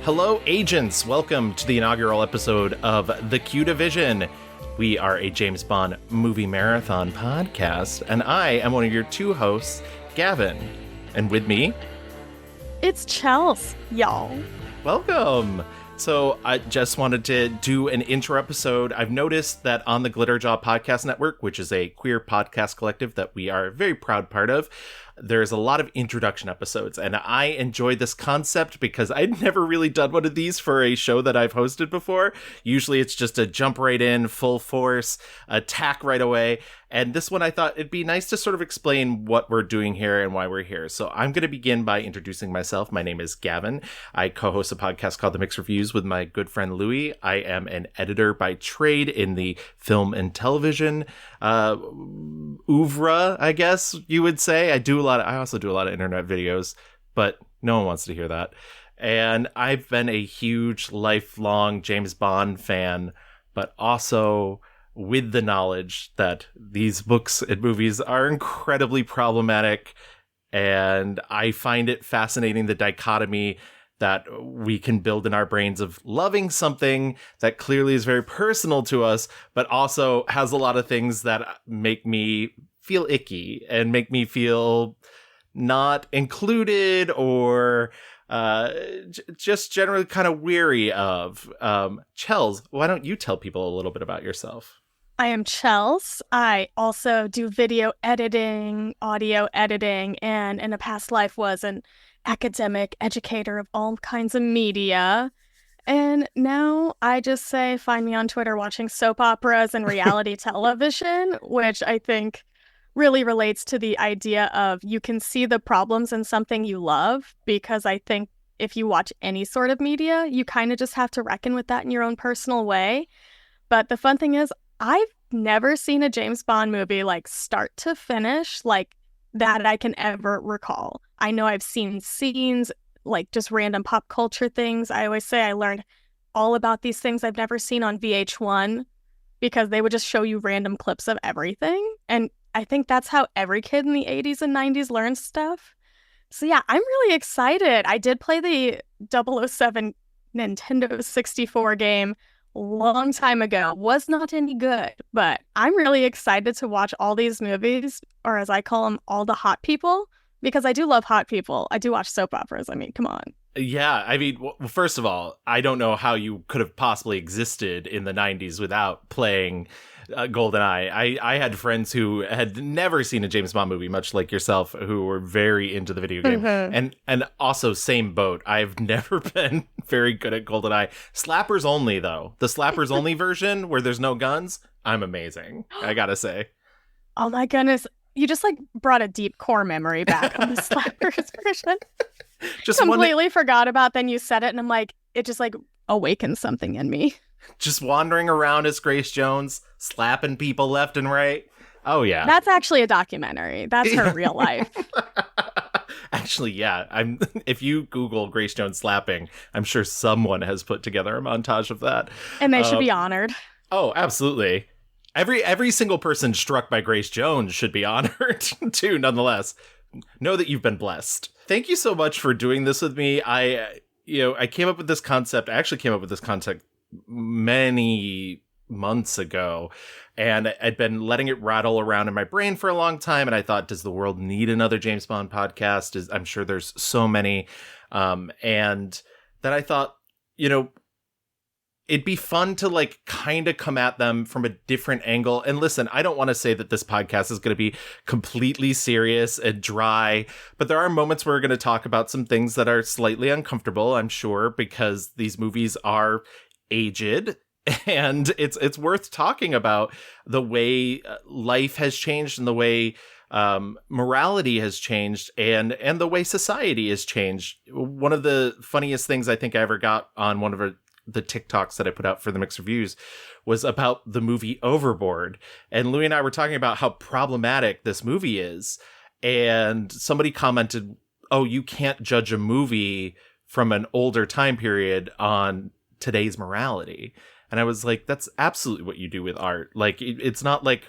Hello, agents. Welcome to the inaugural episode of The Q Division. We are a James Bond movie marathon podcast, and I am one of your two hosts, Gavin. And with me, it's Chels, y'all. Welcome. So I just wanted to do an intro episode. I've noticed that on the Glitterjaw Podcast Network, which is a queer podcast collective that we are a very proud part of, there's a lot of introduction episodes, and I enjoyed this concept because I'd never really done one of these for a show that I've hosted before. Usually it's just a jump right in, full force, attack right away. And this one, I thought it'd be nice to sort of explain what we're doing here and why we're here. So I'm going to begin by introducing myself. My name is Gavin. I co-host a podcast called The Mixed Reviews with my good friend Louie. I am an editor by trade in the film and television oeuvre, I guess you would say. I also do a lot of internet videos, but no one wants to hear that. And I've been a huge, lifelong James Bond fan, but also with the knowledge that these books and movies are incredibly problematic. And I find it fascinating, the dichotomy that we can build in our brains of loving something that clearly is very personal to us, but also has a lot of things that make me feel icky and make me feel not included or just generally kind of weary of. Chels, why don't you tell people a little bit about yourself? I am Chels. I also do video editing, audio editing, and in a past life was an academic educator of all kinds of media. And now I just say, find me on Twitter watching soap operas and reality television, which I think really relates to the idea of you can see the problems in something you love, because I think if you watch any sort of media, you kind of just have to reckon with that in your own personal way. But the fun thing is, I've never seen a James Bond movie like start to finish like that I can ever recall. I know I've seen scenes, like just random pop culture things. I always say I learned all about these things I've never seen on VH1 because they would just show you random clips of everything. And I think that's how every kid in the 80s and 90s learns stuff. So yeah, I'm really excited. I did play the 007 Nintendo 64 game long time ago. Was not any good, but I'm really excited to watch all these movies, or as I call them, all the hot people, because I do love hot people. I do watch soap operas. I mean, come on. Yeah, I mean, well, first of all, I don't know how you could have possibly existed in the 90s without playing GoldenEye. I had friends who had never seen a James Bond movie, much like yourself, who were very into the video game. Mm-hmm. And also, same boat. I've never been very good at GoldenEye. Slappers only, though. The Slappers only version, where there's no guns, I'm amazing, I gotta say. Oh my goodness. You just like brought a deep core memory back on the Slappers version. Just completely forgot about. Then you said it, and I'm like, it just like awakened something in me. Just wandering around as Grace Jones, slapping people left and right. Oh yeah, that's actually a documentary. That's her real life. Actually, yeah. If you Google Grace Jones slapping, I'm sure someone has put together a montage of that, and they should be honored. Oh, absolutely. Every single person struck by Grace Jones should be honored too, nonetheless. Know that you've been blessed. Thank you so much for doing this with me. I came up with this concept. I actually came up with this concept many months ago, and I'd been letting it rattle around in my brain for a long time. And I thought, does the world need another James Bond podcast? I'm sure there's so many. And then I thought, it'd be fun to like kind of come at them from a different angle. And listen, I don't want to say that this podcast is going to be completely serious and dry, but there are moments where we're going to talk about some things that are slightly uncomfortable, I'm sure, because these movies are aged. And it's worth talking about the way life has changed and the way morality has changed and the way society has changed. One of the funniest things I think I ever got on one of the TikToks that I put out for the Mixed Reviews was about the movie Overboard. And Louie and I were talking about how problematic this movie is. And somebody commented, oh, you can't judge a movie from an older time period on today's morality. And I was like, that's absolutely what you do with art. Like, it's not like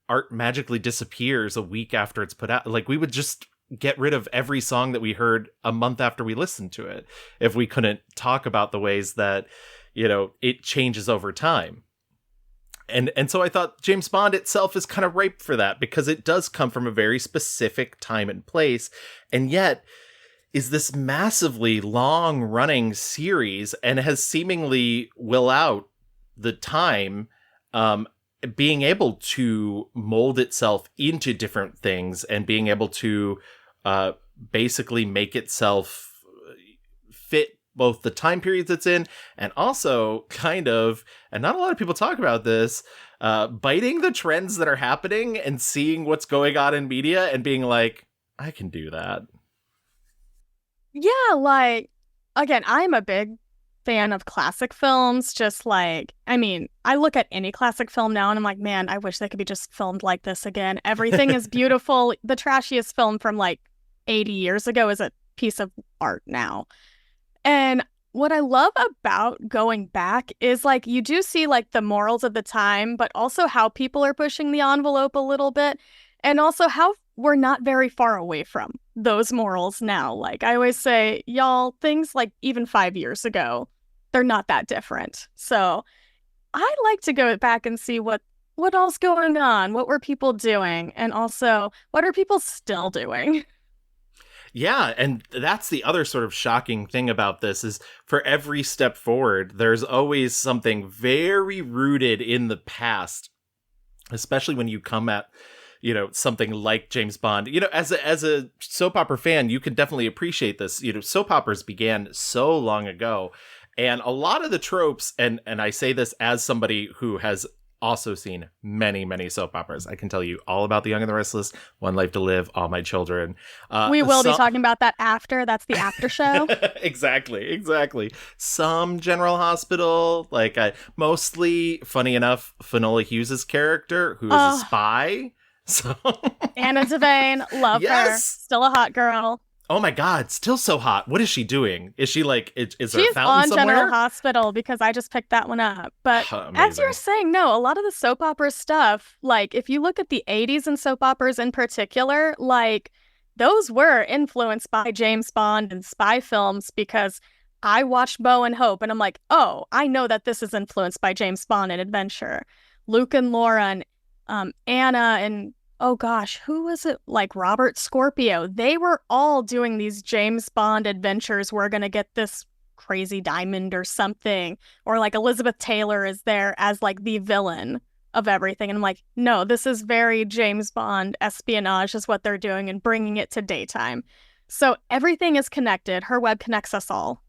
art magically disappears a week after it's put out. Like, we would just get rid of every song that we heard a month after we listened to it if we couldn't talk about the ways that, it changes over time. And so I thought James Bond itself is kind of ripe for that, because it does come from a very specific time and place, and yet is this massively long running series and has seemingly will out the time, being able to mold itself into different things and being able to basically make itself fit both the time periods it's in, and also kind of, and not a lot of people talk about this, biting the trends that are happening and seeing what's going on in media and being like, I can do that. Yeah, like, again, I'm a big fan of classic films. Just like, I mean, I look at any classic film now and I'm like, man, I wish they could be just filmed like this again. Everything is beautiful. The trashiest film from like 80 years ago is a piece of art now. And what I love about going back is like you do see like the morals of the time, but also how people are pushing the envelope a little bit, and also how we're not very far away from those morals now. Like I always say, y'all, things like even 5 years ago, they're not that different. So I like to go back and see what else going on, what were people doing, and also what are people still doing. Yeah, and that's the other sort of shocking thing about this is for every step forward, there's always something very rooted in the past, especially when you come at, something like James Bond. As a soap opera fan, you can definitely appreciate this. Soap operas began so long ago, and a lot of the tropes, and I say this as somebody who has also seen many, many soap operas. I can tell you all about The Young and the Restless, One Life to Live, All My Children. We will be talking about that after. That's the after show. Exactly. Some General Hospital, like mostly, funny enough, Finola Hughes' character, who is a spy. So Anna Devane, love her. Still a hot girl. Oh my God, still so hot. What is she doing? Is she like, is there a She's fountain on somewhere? General Hospital because I just picked that one up. But as you're saying, no, a lot of the soap opera stuff, like if you look at the 80s and soap operas in particular, like those were influenced by James Bond and spy films, because I watched Bo and Hope and I'm like, oh, I know that this is influenced by James Bond and adventure. Luke and Laura and Anna and oh gosh, who was it? Like Robert Scorpio. They were all doing these James Bond adventures. We're going to get this crazy diamond or something. Or like Elizabeth Taylor is there as like the villain of everything. And I'm like, no, this is very James Bond espionage is what they're doing and bringing it to daytime. So everything is connected. Her web connects us all.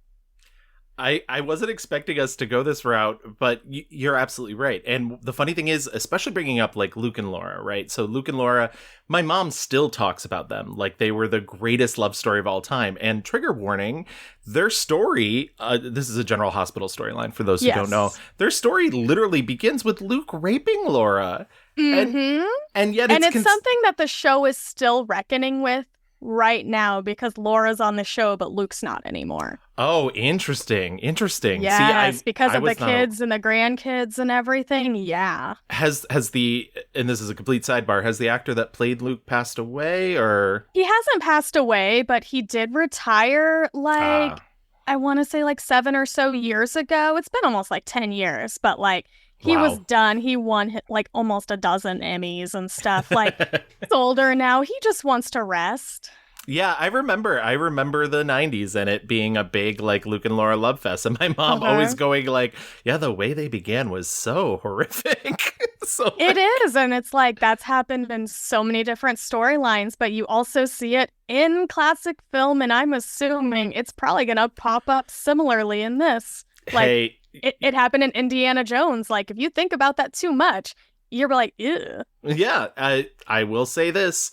I wasn't expecting us to go this route, but you're absolutely right. And the funny thing is, especially bringing up like Luke and Laura, right? So Luke and Laura, my mom still talks about them like they were the greatest love story of all time. And trigger warning, their story, this is a General Hospital storyline for those who don't know, their story literally begins with Luke raping Laura. Mm-hmm. And yet it's something that the show is still reckoning with right now because Laura's on the show, but Luke's not anymore. Oh, interesting. Yes, see, because of the kids and the grandkids and everything. Yeah. Has the, and this is a complete sidebar, has the actor that played Luke passed away, or? He hasn't passed away, but he did retire like, I want to say like 7 or so years ago. It's been almost like 10 years, but like he was done. He won like almost a dozen Emmys and stuff. Like he's older now. He just wants to rest. Yeah, I remember the 90s and it being a big like Luke and Laura love fest, and my mom always going like, yeah, the way they began was so horrific. So it is, and it's like that's happened in so many different storylines, but you also see it in classic film, and I'm assuming it's probably gonna pop up similarly in this. Like it happened in Indiana Jones. Like if you think about that too much, you're like, ew. Yeah, I will say this.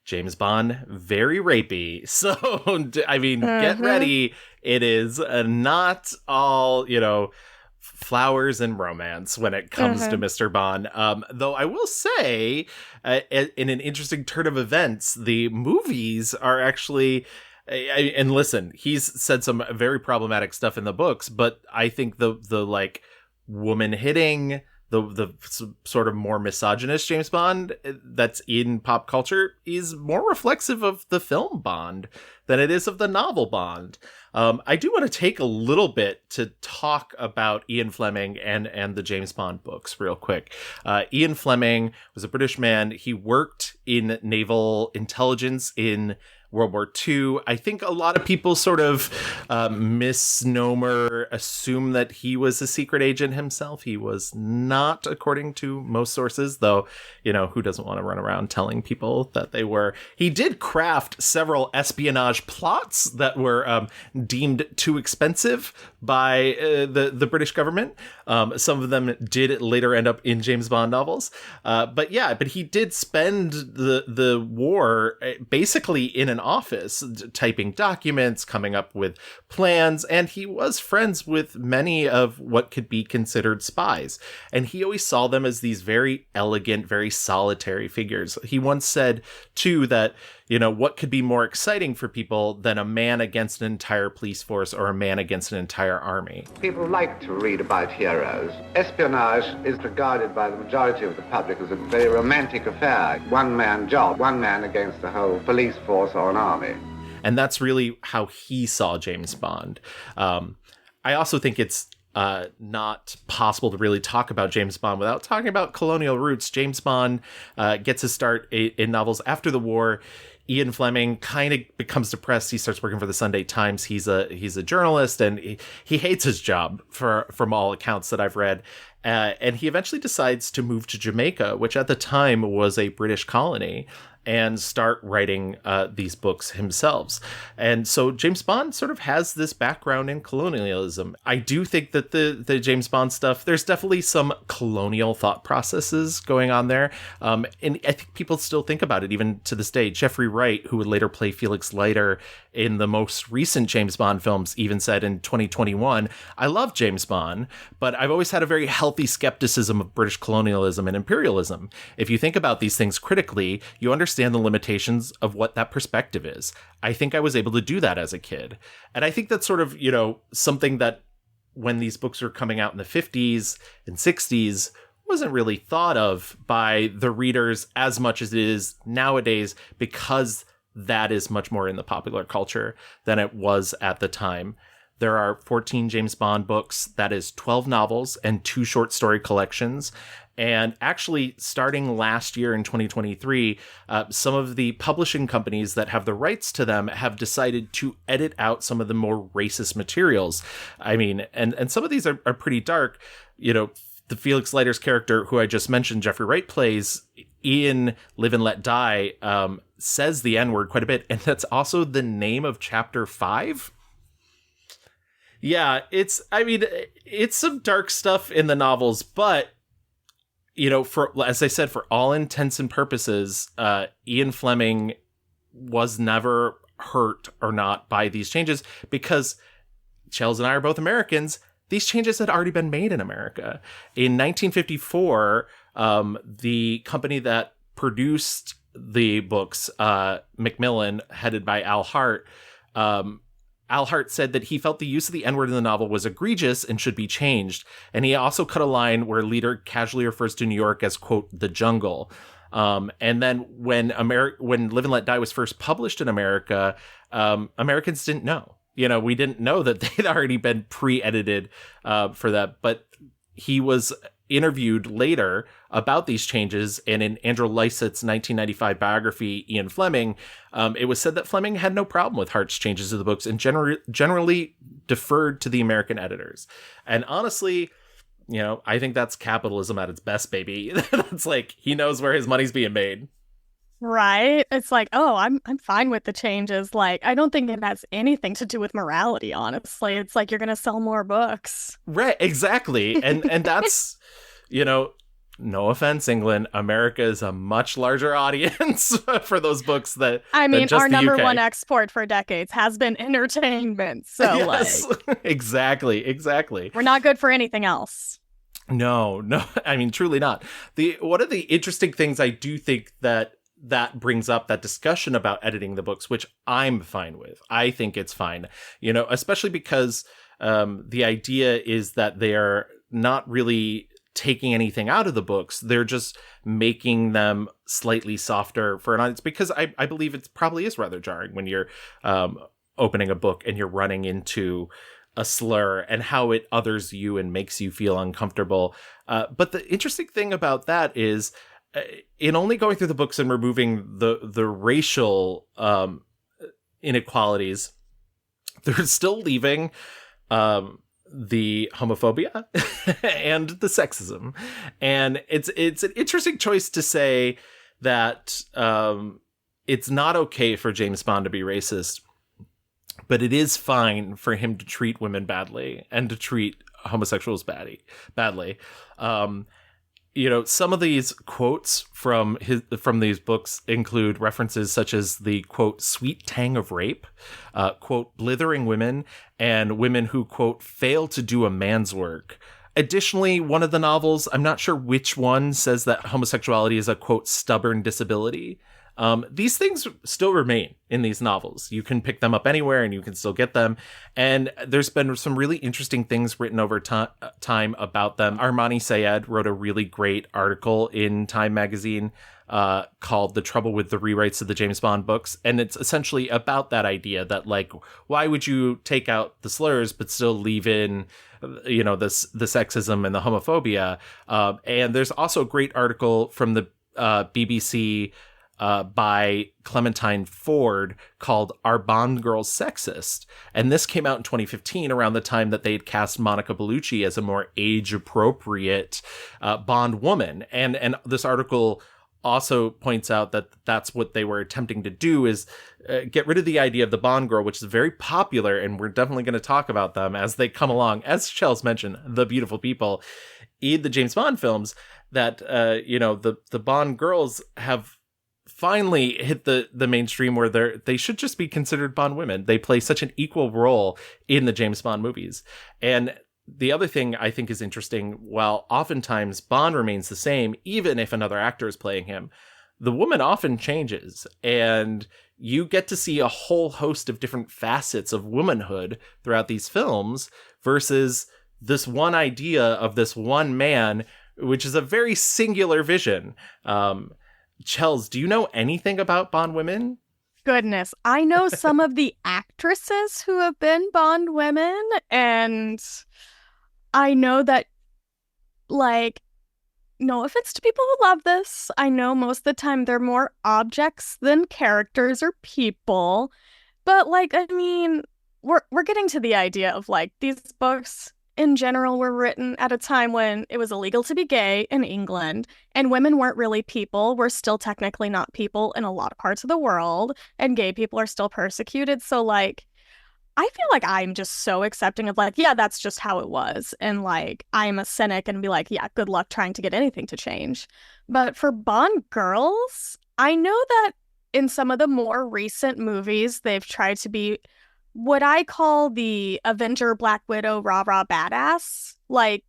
James Bond, very rapey. So, I mean, get ready. It is not all, flowers and romance when it comes to Mr. Bond. Though I will say, in an interesting turn of events, the movies are actually... and listen, he's said some very problematic stuff in the books, but I think the like woman hitting, sort of more misogynist James Bond that's in pop culture is more reflexive of the film Bond than it is of the novel Bond. I do want to take a little bit to talk about Ian Fleming and the James Bond books real quick. Ian Fleming was a British man. He worked in naval intelligence in World War II. I think a lot of people sort of misnomer assume that he was a secret agent himself. He was not, according to most sources, though, who doesn't want to run around telling people that they were. He did craft several espionage plots that were deemed too expensive by the British government. Some of them did later end up in James Bond novels. But he did spend the war basically in an office, typing documents, coming up with plans, and he was friends with many of what could be considered spies. And he always saw them as these very elegant, very solitary figures. He once said, too, that what could be more exciting for people than a man against an entire police force or a man against an entire army? People like to read about heroes. Espionage is regarded by the majority of the public as a very romantic affair. One-man job, one man against the whole police force or an army. And that's really how he saw James Bond. I also think it's not possible to really talk about James Bond without talking about colonial roots. James Bond gets his start in novels after the war. Ian Fleming kind of becomes depressed. He starts working for the Sunday Times. He's a journalist, and he hates his job from all accounts that I've read. And he eventually decides to move to Jamaica, which at the time was a British colony, and start writing these books himself. And so James Bond sort of has this background in colonialism. I do think that the James Bond stuff, there's definitely some colonial thought processes going on there. And I think people still think about it even to this day. Jeffrey Wright, who would later play Felix Leiter in the most recent James Bond films, even said in 2021, "I love James Bond, but I've always had a very healthy skepticism of British colonialism and imperialism. If you think about these things critically, you understand the limitations of what that perspective is. I think I was able to do that as a kid." And I think that's sort of, something that when these books were coming out in the 50s and 60s wasn't really thought of by the readers as much as it is nowadays, because that is much more in the popular culture than it was at the time. There are 14 James Bond books. That is 12 novels and 2 short story collections. And actually, starting last year in 2023, some of the publishing companies that have the rights to them have decided to edit out some of the more racist materials. I mean, and some of these are pretty dark. The Felix Leiter's character, who I just mentioned, Jeffrey Wright plays in Live and Let Die, says the N-word quite a bit. And that's also the name of chapter 5. Yeah, it's some dark stuff in the novels, but as I said, for all intents and purposes, Ian Fleming was never hurt or not by these changes, because Chels and I are both Americans. These changes had already been made in America. In 1954, the company that produced the books, Macmillan, headed by Al Hart, Al Hart said that he felt the use of the N-word in the novel was egregious and should be changed. And he also cut a line where Leader casually refers to New York as, quote, the jungle. And then when Live and Let Die was first published in America, Americans didn't know. We didn't know that they'd already been pre-edited for that. But he was interviewed later about these changes, and in Andrew Lycett's 1995 biography, Ian Fleming, it was said that Fleming had no problem with Hart's changes to the books and generally deferred to the American editors. And honestly, I think that's capitalism at its best, baby. That's like, he knows where his money's being made. Right? It's like, oh, I'm fine with the changes. Like, I don't think it has anything to do with morality, honestly. It's like, you're going to sell more books. Right, exactly. And that's, no offense, England, America is a much larger audience for those books than just our number UK. one export for decades has been entertainment. So, yes, exactly. We're not good for anything else. No, truly not. One of the interesting things I do think that brings up, that discussion about editing the books, which I'm fine with. I think it's fine, especially because the idea is that they are not really taking anything out of the books. They're just making them slightly softer for an audience, because I believe it probably is rather jarring when you're opening a book and you're running into a slur and how it others you and makes you feel uncomfortable. But the interesting thing about that is, in only going through the books and removing the racial inequalities, they're still leaving the homophobia and the sexism. And it's an interesting choice to say that it's not okay for James Bond to be racist, but it is fine for him to treat women badly and to treat homosexuals badly. Some of these quotes from these books include references such as the, quote, sweet tang of rape, quote, blithering women, and women who, quote, fail to do a man's work. Additionally, one of the novels, I'm not sure which one, says that homosexuality is a, quote, stubborn disability. These things still remain in these novels. You can pick them up anywhere and you can still get them. And there's been some really interesting things written over time about them. Armani Sayed wrote a really great article in Time magazine called The Trouble with the Rewrites of the James Bond Books. And it's essentially about that idea that, like, why would you take out the slurs but still leave in the sexism and the homophobia? And there's also a great article from the BBC by Clementine Ford called Are Bond Girls Sexist? And this came out in 2015, around the time that they'd cast Monica Bellucci as a more age-appropriate Bond woman. And this article also points out that that's what they were attempting to do, is get rid of the idea of the Bond girl, which is very popular, and we're definitely going to talk about them as they come along. As Chels mentioned, the beautiful people in the James Bond films, that, the Bond girls have finally hit the mainstream where they should just be considered Bond women. They play such an equal role in the James Bond movies. And the other thing I think is interesting, while oftentimes Bond remains the same, even if another actor is playing him, the woman often changes, and you get to see a whole host of different facets of womanhood throughout these films versus this one idea of this one man, which is a very singular vision. Chels, do you know anything about Bond women? Goodness, I know some of the actresses who have been Bond women, and I know that, like, no offense to people who love this, I know most of the time they're more objects than characters or people, but, like, I mean, we're getting to the idea of, like, these books in general were written at a time when it was illegal to be gay in England, and women weren't really people. We're still technically not people in a lot of parts of the world, and gay people are still persecuted. So, like, I feel like I'm just so accepting of, like, yeah, that's just how it was. And, like, I'm a cynic and be like, yeah, good luck trying to get anything to change. But for Bond girls, I know that in some of the more recent movies, they've tried to be what I call the Avenger Black Widow rah-rah badass, like,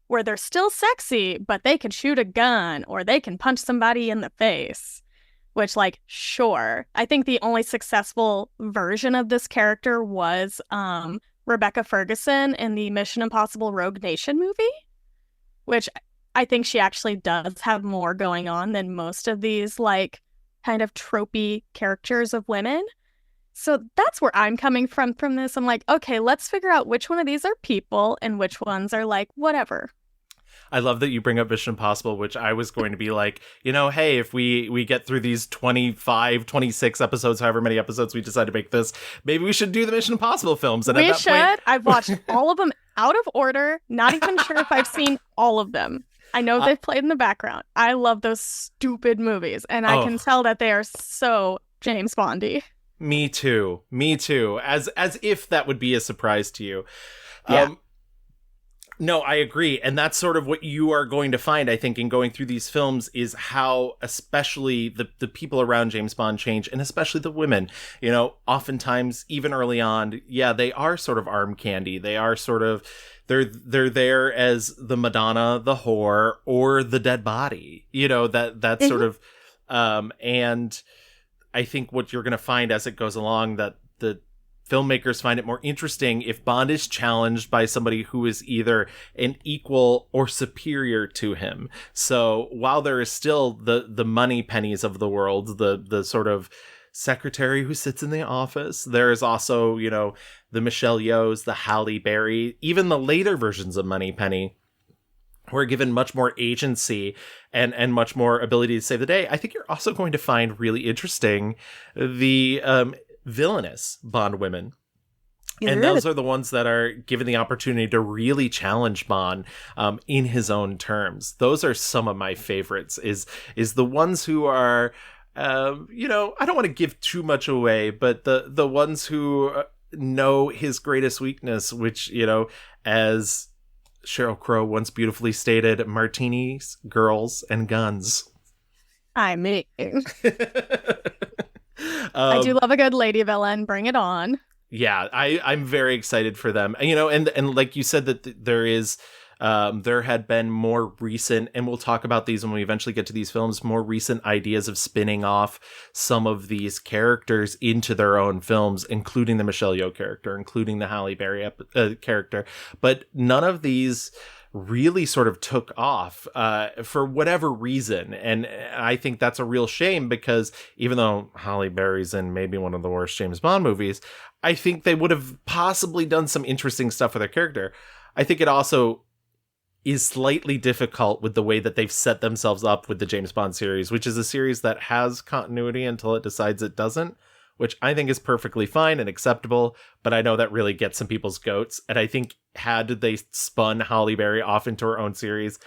where they're still sexy, but they can shoot a gun or they can punch somebody in the face, which, like, sure. I think the only successful version of this character was Rebecca Ferguson in the Mission Impossible Rogue Nation movie, which I think she actually does have more going on than most of these, like, kind of tropey characters of women. So that's where I'm coming from this. I'm like, okay, let's figure out which one of these are people and which ones are, like, whatever. I love that you bring up Mission Impossible, which I was going to be like, hey, if we get through these 25, 26 episodes, however many episodes we decide to make this, maybe we should do the Mission Impossible films. And we should. I've watched all of them out of order, not even sure if I've seen all of them. I know they've played in the background. I love those stupid movies, and I can tell that they are so James Bondy. Me too. As if that would be a surprise to you. Yeah. No, I agree. And that's sort of what you are going to find, I think, in going through these films, is how especially the people around James Bond change, and especially the women. Oftentimes, even early on, yeah, they are sort of arm candy. They are sort of, they're there as the Madonna, the whore, or the dead body. That sort of, and I think what you're going to find as it goes along, that the filmmakers find it more interesting if Bond is challenged by somebody who is either an equal or superior to him. So while there is still the money pennies of the world, the sort of secretary who sits in the office, there is also, you know, the Michelle Yeohs, the Halle Berry, even the later versions of Moneypenny, who are given much more agency and much more ability to save the day. I think you're also going to find really interesting the villainous Bond women. And those are the ones that are given the opportunity to really challenge Bond in his own terms. Those are some of my favorites, is the ones who are, you know, I don't want to give too much away, but the ones who know his greatest weakness, which, you know, as Sheryl Crow once beautifully stated, martinis, girls, and guns. I mean, I do love a good lady villain. Bring it on. Yeah, I'm very excited for them. You know, and like you said, that there is, there had been more recent, and we'll talk about these when we eventually get to these films, more recent ideas of spinning off some of these characters into their own films, including the Michelle Yeoh character, including the Halle Berry character. But none of these really sort of took off for whatever reason. And I think that's a real shame, because even though Halle Berry's in maybe one of the worst James Bond movies, I think they would have possibly done some interesting stuff with her character. I think it also is slightly difficult with the way that they've set themselves up with the James Bond series, which is a series that has continuity until it decides it doesn't, which I think is perfectly fine and acceptable, but I know that really gets some people's goats. And I think had they spun Halle Berry off into her own series,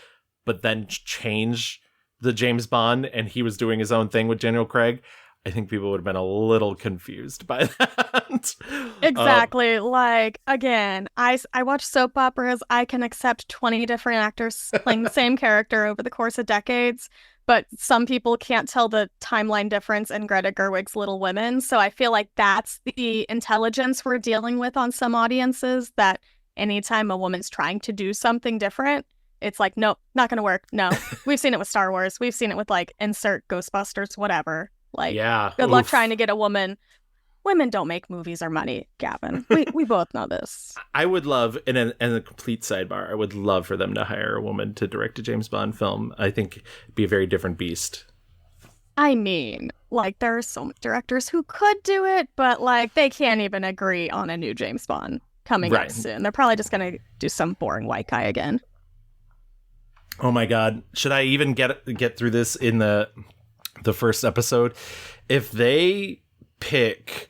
but then change the James Bond and he was doing his own thing with Daniel Craig, I think people would have been a little confused by that. Exactly. Like, again, I watch soap operas. I can accept 20 different actors playing the same character over the course of decades, but some people can't tell the timeline difference in Greta Gerwig's Little Women. So I feel like that's the intelligence we're dealing with on some audiences, that anytime a woman's trying to do something different, it's like, nope, not going to work. No. We've seen it with Star Wars. We've seen it with, like, insert Ghostbusters, whatever. Like, yeah. Good luck trying to get a woman. Women don't make movies or money, Gavin. We both know this. I would love, in a complete sidebar, I would love for them to hire a woman to direct a James Bond film. I think it'd be a very different beast. I mean, like, there are so many directors who could do it, but, like, they can't even agree on a new James Bond coming up soon. They're probably just going to do some boring white guy again. Oh my God. Should I even get through this in the first episode? If they pick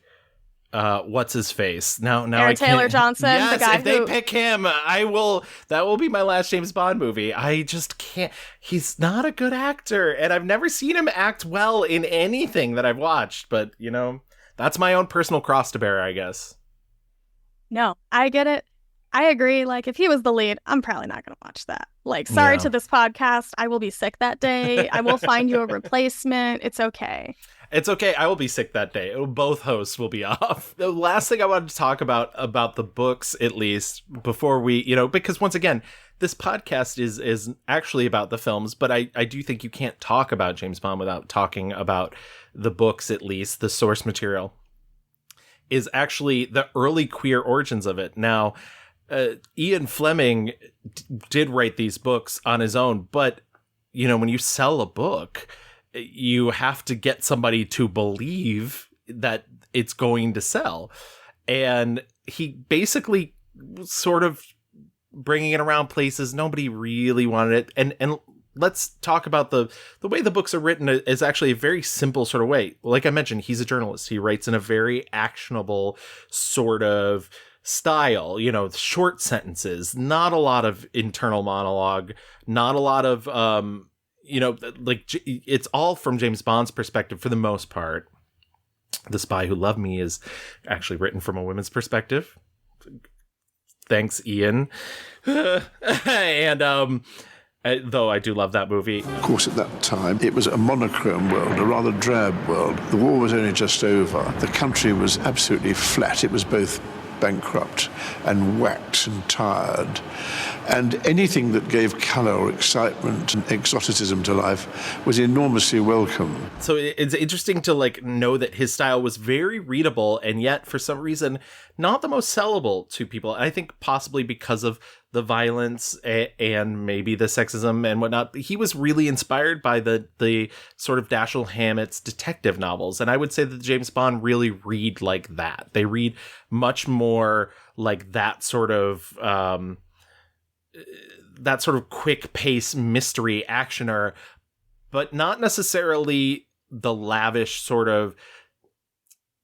what's his face now Aaron Taylor Johnson, yes, the guy if they pick him, that will be my last James Bond movie. I just can't. He's not a good actor, and I've never seen him act well in anything that I've watched, but you know, that's my own personal cross to bear, I guess. No, I get it. I agree. Like, if he was the lead, I'm probably not going to watch that. Like, sorry to this podcast. I will be sick that day. I will find you a replacement. It's okay. It's okay. I will be sick that day. Both hosts will be off. The last thing I wanted to talk about the books, at least, before we, you know, because once again, this podcast is actually about the films, but I do think you can't talk about James Bond without talking about the books, at least, the source material, is actually the early queer origins of it. Now, Ian Fleming did write these books on his own, but, you know, when you sell a book, you have to get somebody to believe that it's going to sell. And he basically sort of bringing it around places nobody really wanted it. And let's talk about the way the books are written is actually a very simple sort of way. Like I mentioned, he's a journalist. He writes in a very actionable sort of style, you know, short sentences, not a lot of internal monologue, not a lot of, you know, like, it's all from James Bond's perspective for the most part. The Spy Who Loved Me is actually written from a women's perspective. Thanks, Ian. And though I do love that movie. Of course, at that time, it was a monochrome world, a rather drab world. The war was only just over. The country was absolutely flat. It was both bankrupt and whacked and tired. And anything that gave colour or excitement and exoticism to life was enormously welcome. So it's interesting to know that his style was very readable and yet for some reason not the most sellable to people. I think possibly because of the violence and maybe the sexism and whatnot. He was really inspired by the sort of Dashiell Hammett's detective novels. And I would say that James Bond really read like that. They read much more like that sort of quick pace mystery actioner, but not necessarily the lavish sort of.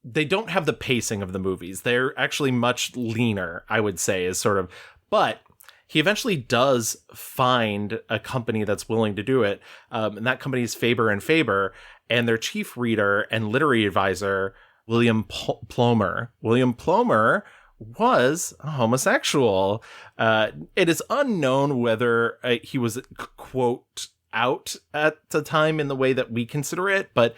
They don't have the pacing of the movies. They're actually much leaner, I would say, is sort of. But he eventually does find a company that's willing to do it, and that company is Faber and Faber, and their chief reader and literary advisor, William Plomer. William Plomer was a homosexual. It is unknown whether he was, quote, out at the time in the way that we consider it, but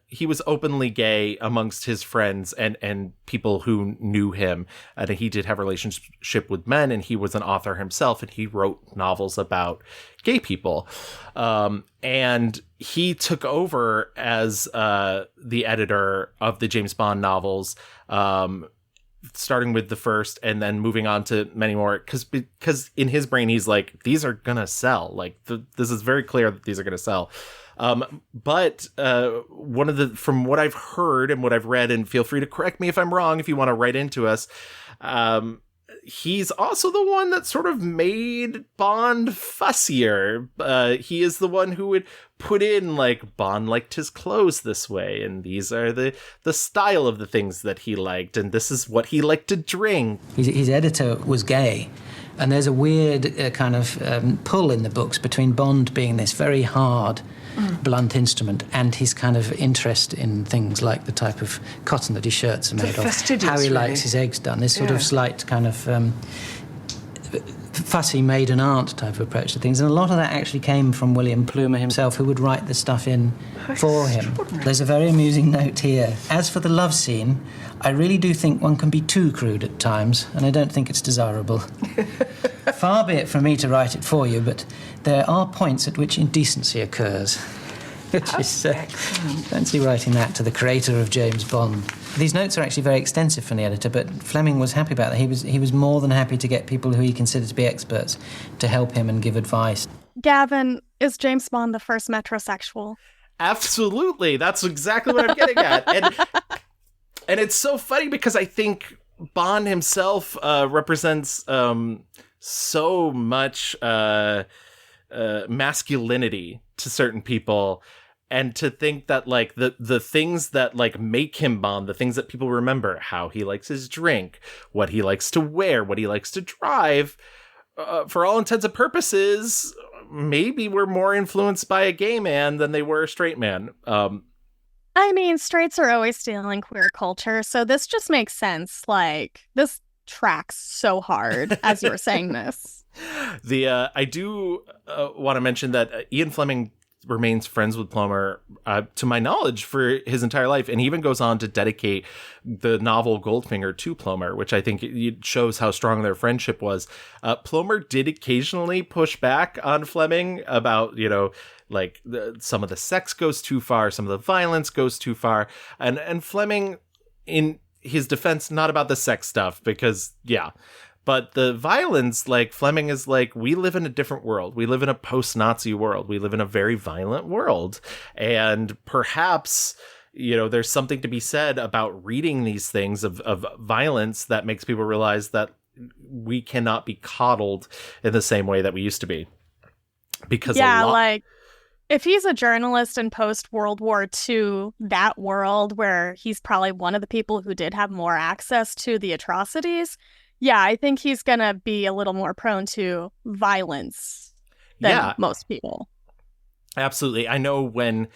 he was openly gay amongst his friends and people who knew him. And he did have a relationship with men, and he was an author himself, and he wrote novels about gay people. And he took over as the editor of the James Bond novels, starting with the first and then moving on to many more, because in his brain he's like, these are gonna sell, this is very clear that these are gonna sell. But from what I've heard and what I've read, and feel free to correct me if I'm wrong if you want to write into us, he's also the one that sort of made Bond fussier. He is the one who would put in Bond liked his clothes this way, and these are the style of the things that he liked, and this is what he liked to drink. His editor was gay, and there's a weird kind of pull in the books between Bond being this very hard, blunt instrument and his kind of interest in things like the type of cotton that his shirts are made of, how he likes his eggs done, this sort of slight kind of fussy maiden aunt type of approach to things. And a lot of that actually came from William Plumer himself, who would write the stuff in for him. There's a very amusing note here. As for the love scene, I really do think one can be too crude at times, and I don't think it's desirable. Far be it from me to write it for you, but there are points at which indecency occurs. Which is, fancy writing that to the creator of James Bond. These notes are actually very extensive from the editor, but Fleming was happy about that. He was more than happy to get people who he considered to be experts to help him and give advice. Gavin, is James Bond the first metrosexual? Absolutely. That's exactly what I'm getting at. And it's so funny because I think Bond himself represents so much masculinity to certain people. And to think that the things that make him Bond, the things that people remember, how he likes his drink, what he likes to wear, what he likes to drive, for all intents and purposes, maybe were more influenced by a gay man than they were a straight man. I mean, straights are always stealing queer culture, so this just makes sense. This tracks so hard as you were saying this. I do want to mention that Ian Fleming remains friends with Plomer, to my knowledge, for his entire life. And he even goes on to dedicate the novel Goldfinger to Plomer, which I think it shows how strong their friendship was. Plomer did occasionally push back on Fleming about, some of the sex goes too far, some of the violence goes too far. And Fleming, in his defense, not about the sex stuff, because, but the violence, Fleming is we live in a different world. We live in a post-Nazi world. We live in a very violent world. And perhaps, there's something to be said about reading these things of violence that makes people realize that we cannot be coddled in the same way that we used to be. Because if he's a journalist in post-World War II, that world where he's probably one of the people who did have more access to the atrocities, I think he's going to be a little more prone to violence than most people. Absolutely. I know when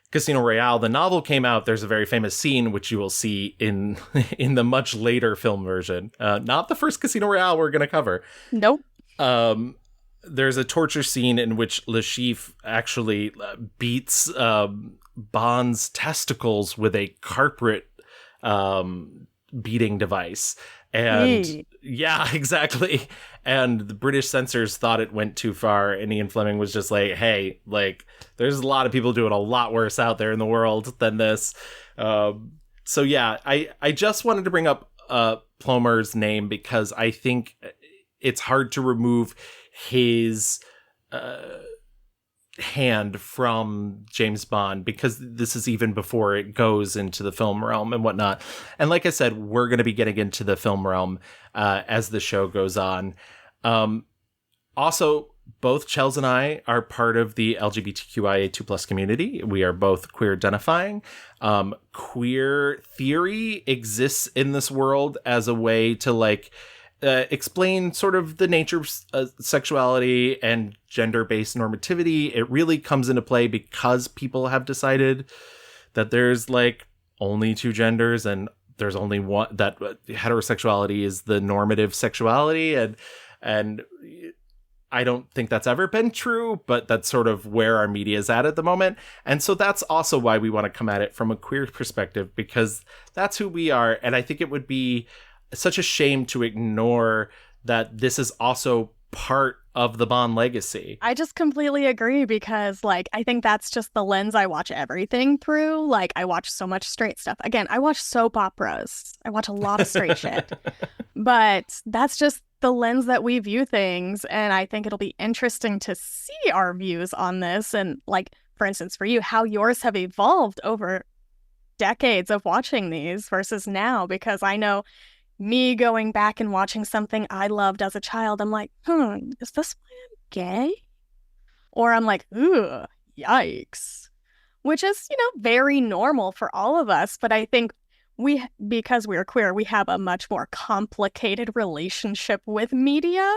Casino Royale, the novel, came out, there's a very famous scene, which you will see in the much later film version. Not the first Casino Royale we're going to cover. Nope. There's a torture scene in which Le Chiffre actually beats Bond's testicles with a carpet beating device. And Eee. yeah, exactly. And the British censors thought it went too far. And Ian Fleming was just like, hey, like, there's a lot of people doing a lot worse out there in the world than this. So yeah, I just wanted to bring up Plomer's name because I think it's hard to remove his hand from James Bond because this is even before it goes into the film realm and whatnot. And like I said, we're going to be getting into the film realm as the show goes on. Also, both Chels and I are part of the LGBTQIA2+ community. We are both queer identifying. Queer theory exists in this world as a way to like explain sort of the nature of sexuality and gender-based normativity. It really comes into play because people have decided that there's like only two genders and there's only one, that heterosexuality is the normative sexuality. And I don't think that's ever been true, but that's sort of where our media is at the moment. And so that's also why we want to come at it from a queer perspective, because that's who we are. And I think it would be such a shame to ignore that this is also part of the Bond legacy. I just completely agree because, like, I think that's just the lens I watch everything through. Like, I watch so much straight stuff. Again, I watch soap operas. I watch a lot of straight shit. But that's just the lens that we view things. And I think it'll be interesting to see our views on this. And, like, for instance, for you, how yours have evolved over decades of watching these versus now. Because I know me going back and watching something I loved as a child, I'm like, is this why I'm gay? Or I'm like, ooh, yikes. Which is, very normal for all of us. But I think because we're queer, we have a much more complicated relationship with media.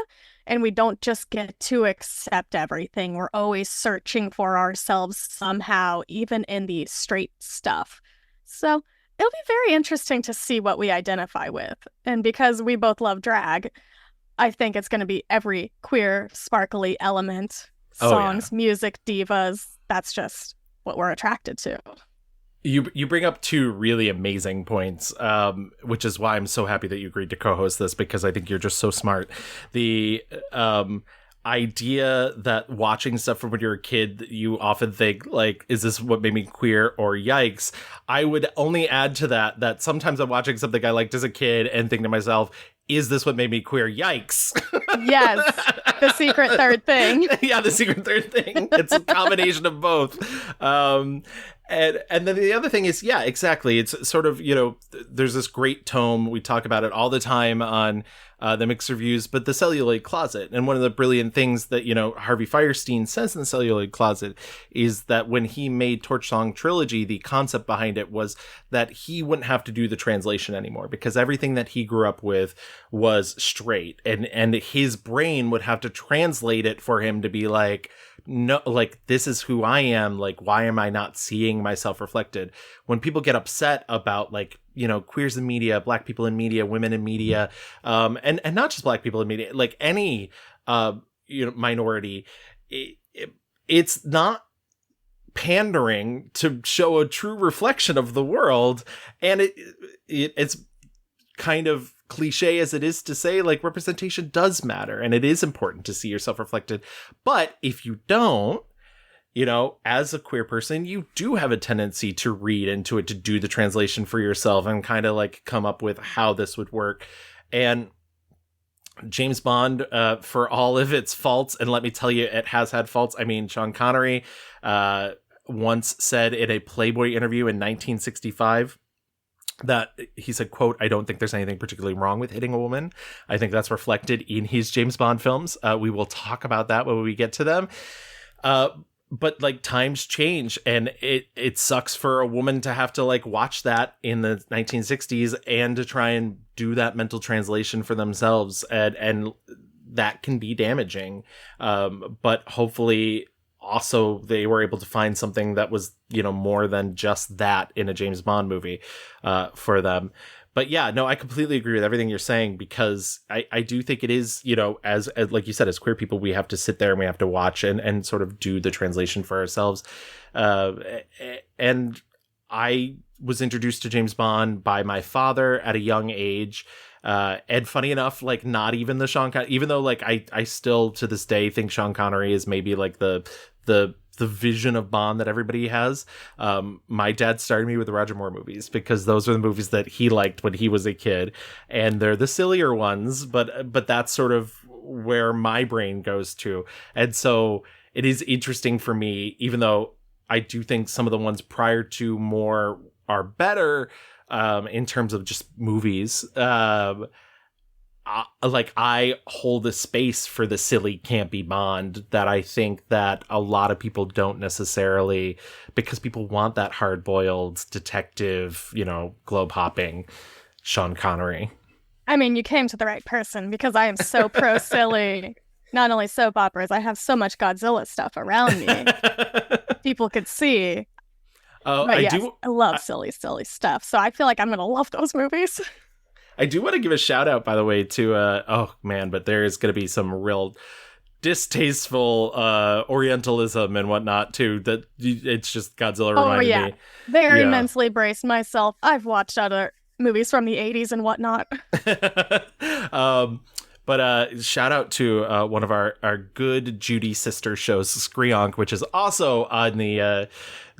And we don't just get to accept everything. We're always searching for ourselves somehow, even in the straight stuff. So it'll be very interesting to see what we identify with. And because we both love drag, I think it's going to be every queer, sparkly element. Songs, music, divas. That's just what we're attracted to. You bring up two really amazing points, which is why I'm so happy that you agreed to co-host this, because I think you're just so smart. The idea that watching stuff from when you're a kid, you often think like, is this what made me queer or yikes? I would only add to that sometimes I'm watching something I liked as a kid and think to myself, is this what made me queer? Yikes. Yes, the secret third thing. Yeah, the secret third thing. It's a combination of both. And then the other thing is, yeah, exactly. It's sort of, there's this great tome. We talk about it all the time on the Mixed Reviews, but the Celluloid Closet. And one of the brilliant things that, Harvey Fierstein says in the Celluloid Closet is that when he made Torch Song Trilogy, the concept behind it was that he wouldn't have to do the translation anymore because everything that he grew up with was straight, and his brain would have to translate it for him to be like, no, like, this is who I am. Like, why am I not seeing myself reflected? When people get upset about, like, queers in media, black people in media, women in media, and not just black people in media, like any, minority, it's not pandering to show a true reflection of the world. And it's kind of cliche as it is to say, like, representation does matter and it is important to see yourself reflected. But if you don't, as a queer person, you do have a tendency to read into it, to do the translation for yourself and kind of like come up with how this would work. And James Bond, for all of its faults, and let me tell you, it has had faults. I mean, Sean Connery once said in a Playboy interview in 1965 that he said, quote, "I don't think there's anything particularly wrong with hitting a woman. I think that's reflected in his James Bond films." We will talk about that when we get to them. But like, times change, and it sucks for a woman to have to like watch that in the 1960s and to try and do that mental translation for themselves. And that can be damaging. But hopefully also they were able to find something that was, more than just that in a James Bond movie for them. But yeah, no, I completely agree with everything you're saying, because I do think it is, as like you said, as queer people, we have to sit there and we have to watch and sort of do the translation for ourselves. And I was introduced to James Bond by my father at a young age. And funny enough, like not even the Sean Connery, even though like I still to this day think Sean Connery is maybe like the vision of Bond that everybody has. My dad started me with the Roger Moore movies because those are the movies that he liked when he was a kid, and they're the sillier ones, but that's sort of where my brain goes to. And so it is interesting for me, even though I do think some of the ones prior to Moore are better in terms of just movies. Like I hold a space for the silly campy Bond that I think that a lot of people don't necessarily, because people want that hard-boiled detective, globe hopping Sean Connery. I mean, you came to the right person because I am so pro silly. Not only soap operas, I have so much Godzilla stuff around me. People could see. Oh, but yes, I love silly stuff. So I feel like I'm going to love those movies. I do want to give a shout out, by the way, to, but there is going to be some real distasteful Orientalism and whatnot, too. That it's just Godzilla reminded me. Very mentally braced myself. I've watched other movies from the 80s and whatnot. But shout out to one of our good Judy sister shows, Screonk, which is also on the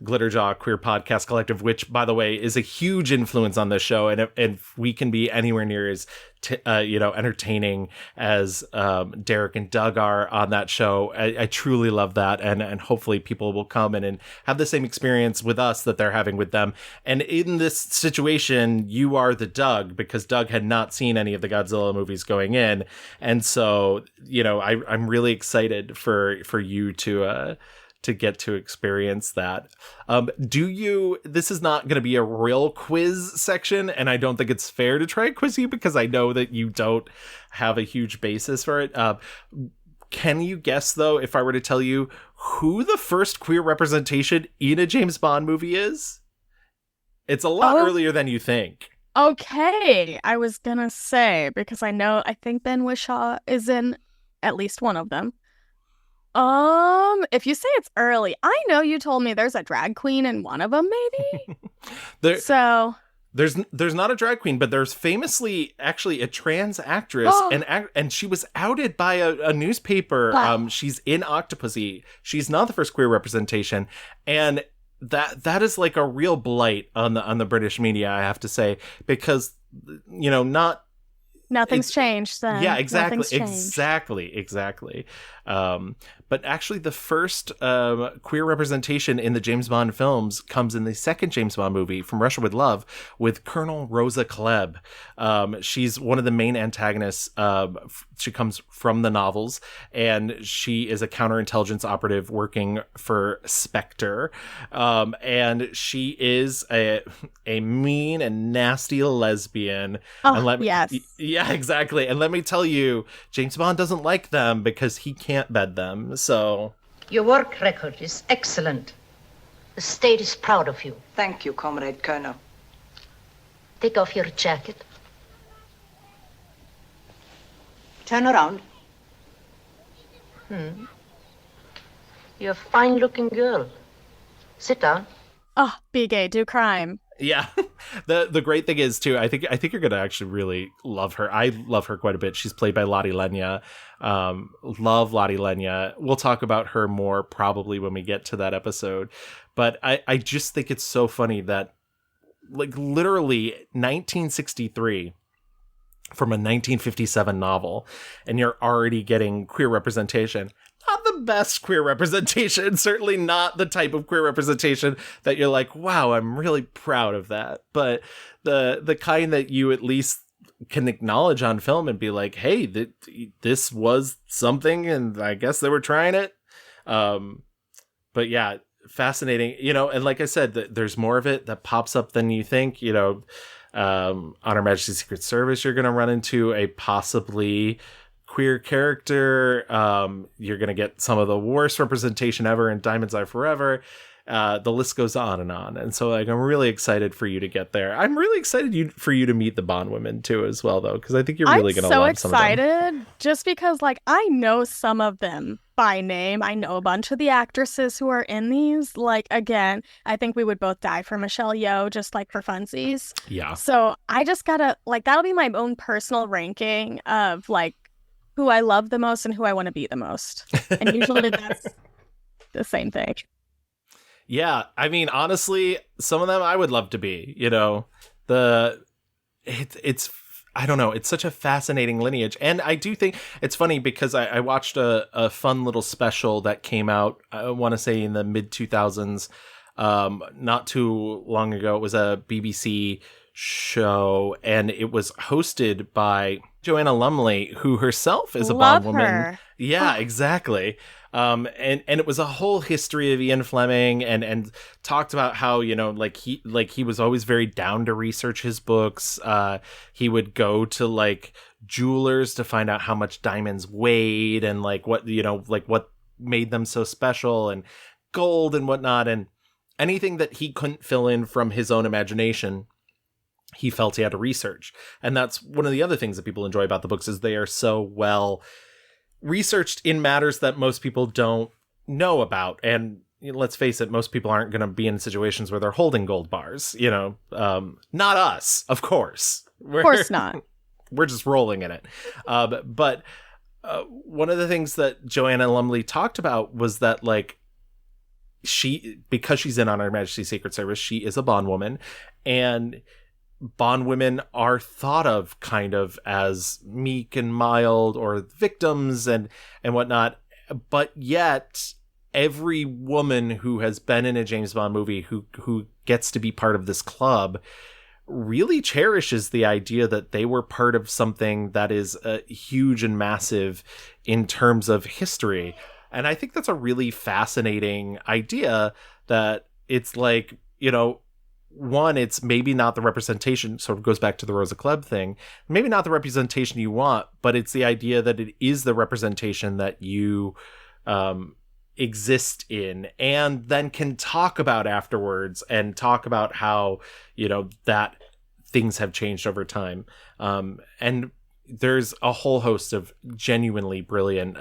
Glitterjaw Queer Podcast Collective, which, by the way, is a huge influence on this show. And if we can be anywhere near as entertaining as Derek and Doug are on that show, I truly love that. And hopefully people will come in and have the same experience with us that they're having with them. And in this situation, you are the Doug, because Doug had not seen any of the Godzilla movies going in. And so, I'm really excited for you to get to experience that. This is not going to be a real quiz section, and I don't think it's fair to try and quiz you because I know that you don't have a huge basis for it. Can you guess, though, if I were to tell you who the first queer representation in a James Bond movie is? It's a lot earlier than you think. Okay, I was gonna say, because I think Ben Whishaw is in at least one of them. If you say it's early, I know you told me there's a drag queen in one of them, maybe? There's not a drag queen, but there's famously actually a trans actress, and she was outed by a newspaper. Wow. She's in Octopussy. She's not the first queer representation, and that is like a real blight on the British media, I have to say, because nothing's changed then. Yeah, exactly. But actually, the first queer representation in the James Bond films comes in the second James Bond movie, From Russia with Love, with Colonel Rosa Klebb. She's one of the main antagonists. She comes from the novels, and she is a counterintelligence operative working for Spectre. And she is a mean and nasty lesbian. Yes. Yeah, exactly. And let me tell you, James Bond doesn't like them because he can't bed them. So your work record is excellent. The state is proud of you. Thank you, Comrade Colonel. Take off your jacket. Turn around. You're a fine-looking girl. Sit down. Oh, be gay, do crime. Yeah. The great thing is, too, I think you're going to actually really love her. I love her quite a bit. She's played by Lottie Lenya. Love Lottie Lenya. We'll talk about her more probably when we get to that episode. But I just think it's so funny that, like, literally 1963 from a 1957 novel, and you're already getting queer representation. Not the best queer representation, certainly not the type of queer representation that you're like, wow, I'm really proud of that. But the kind that you at least can acknowledge on film and be like, hey, this was something, and I guess they were trying it. But yeah, fascinating, and like I said, there's more of it that pops up than you think. On Her Majesty's Secret Service, you're going to run into a possibly queer character. You're going to get some of the worst representation ever in Diamonds Are Forever. The list goes on. And so like, I'm really excited for you to get there. I'm really excited for you to meet the Bond women too as well, though, because I think you're really going to love some of them. I'm so excited just because like I know some of them by name. I know a bunch of the actresses who are in these. Like, again, I think we would both die for Michelle Yeoh just like for funsies. Yeah. So I just gotta like, that'll be my own personal ranking of like who I love the most and who I want to be the most. And usually that's the same thing. Yeah, I mean, honestly, some of them I would love to be, you know, it's I don't know, it's such a fascinating lineage. And I do think it's funny because I watched a fun little special that came out, I want to say in the mid 2000s, not too long ago. It was a BBC show and it was hosted by Joanna Lumley, who herself is a Bond woman. Yeah, exactly. And it was a whole history of Ian Fleming and talked about how, you know, like he was always very down to research his books. He would go to like jewelers to find out how much diamonds weighed and like what, you know, like what made them so special and gold and whatnot. And anything that he couldn't fill in from his own imagination, he felt he had to research. And that's one of the other things that people enjoy about the books is they are so well researched in matters that most people don't know about. And you know, let's face it, most people aren't going to be in situations where they're holding gold bars, you know, not us, of course. Of course not. We're just rolling in it. But one of the things that Joanna Lumley talked about was that like because she's in On Her Majesty's Secret Service, she is a Bond woman, and Bond women are thought of kind of as meek and mild or victims and whatnot. But yet every woman who has been in a James Bond movie who gets to be part of this club really cherishes the idea that they were part of something that is huge and massive in terms of history. And I think that's a really fascinating idea that it's like, you know, one, it's maybe not the representation, sort of goes back to the Rosa Klebb thing, maybe not the representation you want, but it's the idea that it is the representation that you exist in and then can talk about afterwards and talk about how, you know, that things have changed over time. And there's a whole host of genuinely brilliant,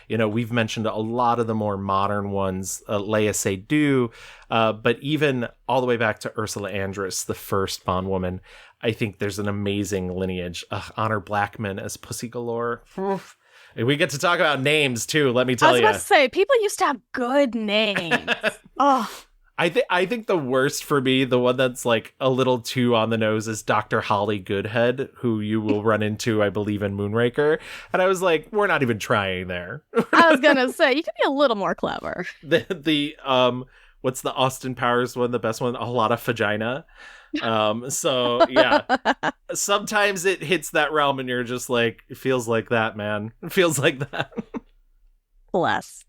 you know, we've mentioned a lot of the more modern ones, Léa Seydoux, but even all the way back to Ursula Andress, the first Bond woman. I think there's an amazing lineage. Honor Blackman as Pussy Galore. Oof. We get to talk about names too, let me tell you. I was about to say, people used to have good names. Oh. I think the worst for me, the one that's like a little too on the nose, is Dr. Holly Goodhead, who you will run into, I believe, in Moonraker. And I was like, we're not even trying there. I was gonna say, you could be a little more clever. The what's the Austin Powers one? The best one, a lot of vagina. So yeah, sometimes it hits that realm, and you're just like, it feels like that, man. It feels like that. Bless.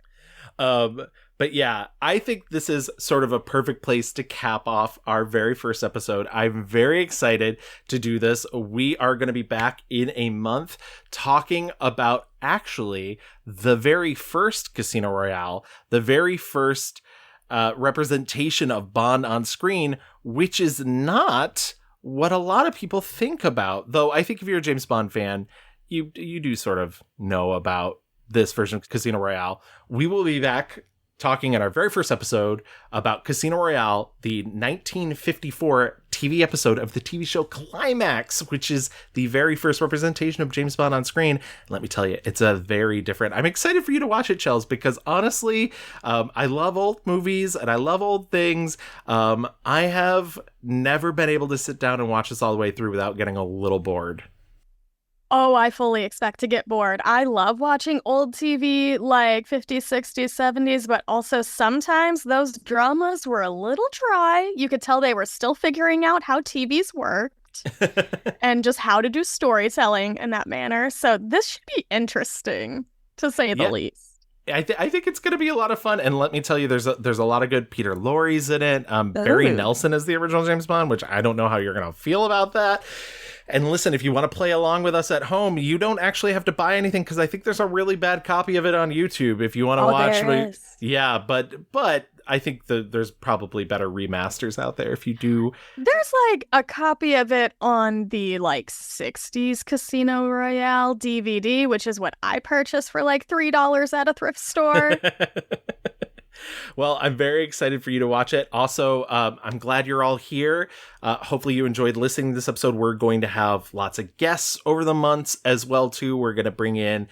But yeah, I think this is sort of a perfect place to cap off our very first episode. I'm very excited to do this. We are going to be back in a month talking about actually the very first Casino Royale, the very first representation of Bond on screen, which is not what a lot of people think about. Though I think if you're a James Bond fan, you do sort of know about this version of Casino Royale. We will be back talking in our very first episode about Casino Royale, the 1954 TV episode of the TV show Climax, which is the very first representation of James Bond on screen. Let me tell you, it's a very different. I'm excited for you to watch it, Chels, because honestly, I love old movies and I love old things. I have never been able to sit down and watch this all the way through without getting a little bored. Oh, I fully expect to get bored. I love watching old TV like 50s, 60s, 70s, but also sometimes those dramas were a little dry. You could tell they were still figuring out how TVs worked and just how to do storytelling in that manner. So this should be interesting, to say the least. I think it's going to be a lot of fun. And let me tell you, there's a lot of good Peter Lorre's in it. Barry Nelson is the original James Bond, which I don't know how you're going to feel about that. And listen, if you want to play along with us at home, you don't actually have to buy anything, because I think there's a really bad copy of it on YouTube if you want to watch. There is. Yeah, but I think there's probably better remasters out there if you do. There's like a copy of it on the like 60s Casino Royale DVD, which is what I purchased for like $3 at a thrift store. Well, I'm very excited for you to watch it. Also, I'm glad you're all here. Hopefully you enjoyed listening to this episode. We're going to have lots of guests over the months as well, too. We're going to bring in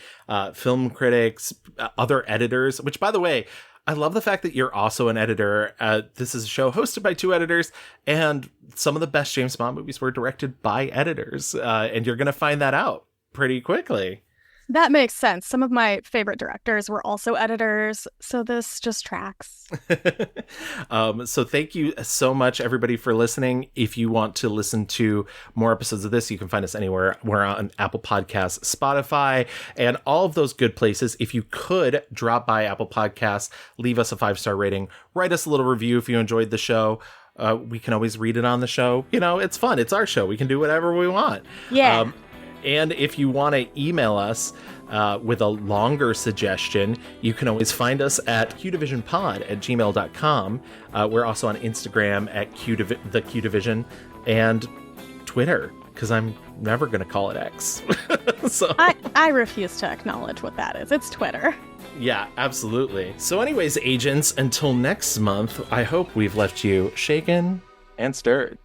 film critics, other editors, which, by the way, I love the fact that you're also an editor. This is a show hosted by 2 editors, and some of the best James Bond movies were directed by editors. And you're going to find that out pretty quickly. That makes sense. Some of my favorite directors were also editors, so this just tracks. So thank you so much, everybody, for listening. If you want to listen to more episodes of this, you can find us anywhere. We're on Apple Podcasts, Spotify, and all of those good places. If you could drop by Apple Podcasts, leave us a 5-star rating, write us a little review if you enjoyed the show. We can always read it on the show. You know, it's fun. It's our show. We can do whatever we want. Yeah. And if you want to email us with a longer suggestion, you can always find us at qdivisionpod@gmail.com. We're also on Instagram at the Q Division, and Twitter, because I'm never going to call it X. So I refuse to acknowledge what that is. It's Twitter. Yeah, absolutely. So anyways, agents, until next month, I hope we've left you shaken and stirred.